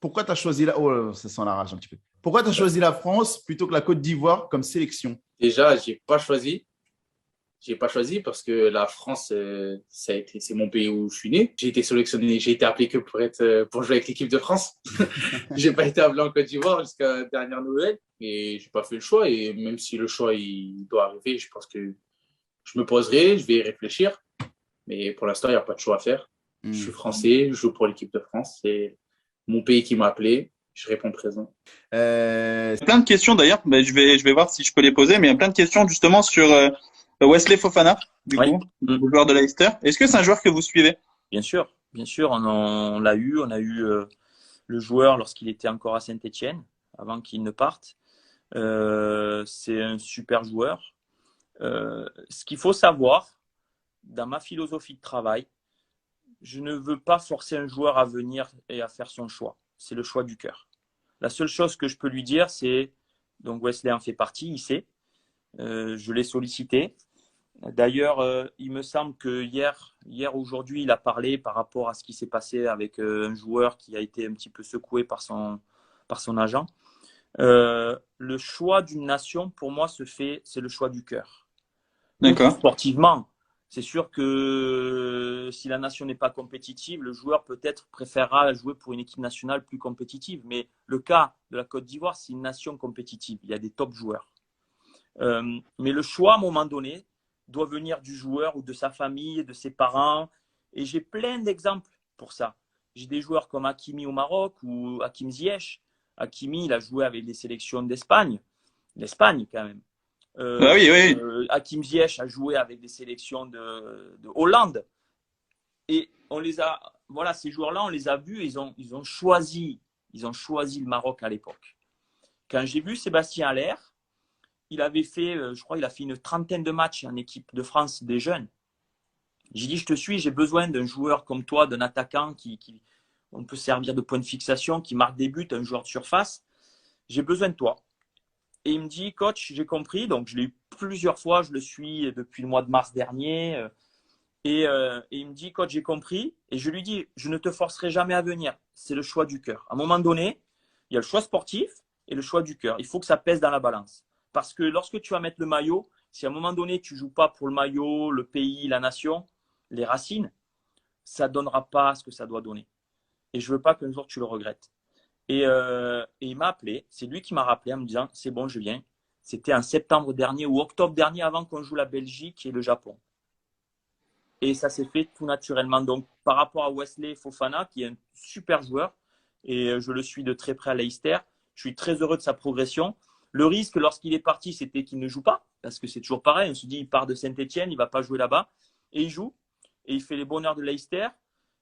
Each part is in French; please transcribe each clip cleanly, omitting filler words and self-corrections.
pourquoi tu as choisi la… Oh, ça sent la rage un petit peu. Pourquoi tu as choisi la France plutôt que la Côte d'Ivoire comme sélection? Déjà, j'ai pas choisi. J'ai pas choisi parce que la France, c'est mon pays où je suis né. J'ai été sélectionné, j'ai été appelé que pour jouer avec l'équipe de France. J'ai pas été appelé en Côte d'Ivoire jusqu'à la dernière nouvelle et j'ai pas fait le choix. Et même si le choix il doit arriver, je pense que je me poserai, je vais y réfléchir. Mais pour l'instant, il n'y a pas de choix à faire. Je suis français, je joue pour l'équipe de France. C'est mon pays qui m'a appelé. Je réponds présent. Plein de questions d'ailleurs, mais je vais voir si je peux les poser, mais il y a plein de questions justement sur Wesley Fofana, du Oui. coup, le joueur de Leicester. Est-ce que c'est un joueur que vous suivez? Bien sûr, on l'a eu. On a eu le joueur lorsqu'il était encore à Saint-Étienne, avant qu'il ne parte. C'est un super joueur. Ce qu'il faut savoir, dans ma philosophie de travail, je ne veux pas forcer un joueur à venir et à faire son choix. C'est le choix du cœur. La seule chose que je peux lui dire, c'est, donc Wesley en fait partie, il sait, je l'ai sollicité. D'ailleurs, il me semble que hier aujourd'hui, il a parlé par rapport à ce qui s'est passé avec un joueur qui a été un petit peu secoué par son agent. Le choix d'une nation, pour moi, c'est le choix du cœur. D'accord. Sportivement, c'est sûr que si la nation n'est pas compétitive, le joueur peut-être préférera jouer pour une équipe nationale plus compétitive. Mais le cas de la Côte d'Ivoire, c'est une nation compétitive. Il y a des top joueurs. Mais le choix, à un moment donné, doit venir du joueur ou de sa famille, de ses parents. Et j'ai plein d'exemples pour ça. J'ai des joueurs comme Hakimi au Maroc ou Hakim Ziyech. Hakimi, il a joué avec les sélections d'Espagne. L'Espagne, quand même. Oui. Hakim Ziyech a joué avec des sélections de Hollande. Et on les a, voilà, ces joueurs-là, on les a vus, ils ont choisi le Maroc à l'époque. Quand j'ai vu Sébastien Haller, il avait fait, je crois, il a fait une trentaine de matchs en équipe de France des jeunes. J'ai dit, je te suis, j'ai besoin d'un joueur comme toi, d'un attaquant qui on peut servir de point de fixation, qui marque des buts, un joueur de surface. J'ai besoin de toi. Et il me dit, coach, j'ai compris. Donc, je l'ai eu plusieurs fois. Je le suis depuis le mois de mars dernier. Et il me dit, coach, j'ai compris. Et je lui dis, je ne te forcerai jamais à venir. C'est le choix du cœur. À un moment donné, il y a le choix sportif et le choix du cœur. Il faut que ça pèse dans la balance. Parce que lorsque tu vas mettre le maillot, si à un moment donné, tu ne joues pas pour le maillot, le pays, la nation, les racines, ça ne donnera pas ce que ça doit donner. Et je ne veux pas qu'un jour tu le regrettes. Et il m'a appelé, c'est lui qui m'a rappelé en me disant, c'est bon, je viens. C'était en septembre dernier ou octobre dernier avant qu'on joue la Belgique et le Japon. Et ça s'est fait tout naturellement. Donc, par rapport à Wesley Fofana, qui est un super joueur, et je le suis de très près à Leicester, je suis très heureux de sa progression. Le risque, lorsqu'il est parti, c'était qu'il ne joue pas, parce que c'est toujours pareil. On se dit, il part de Saint-Étienne, il ne va pas jouer là-bas. Et il joue, et il fait les bonheurs de Leicester.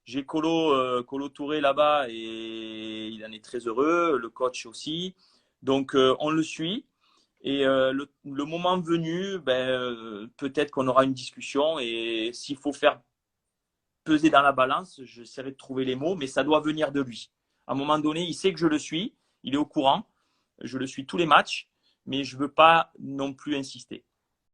J'ai Colo Touré là-bas et il en est très heureux, le coach aussi. Donc, on le suit. Et le moment venu, peut-être qu'on aura une discussion. Et s'il faut faire peser dans la balance, j'essaierai de trouver les mots, mais ça doit venir de lui. À un moment donné, il sait que je le suis, il est au courant. Je le suis tous les matchs, mais je ne veux pas non plus insister.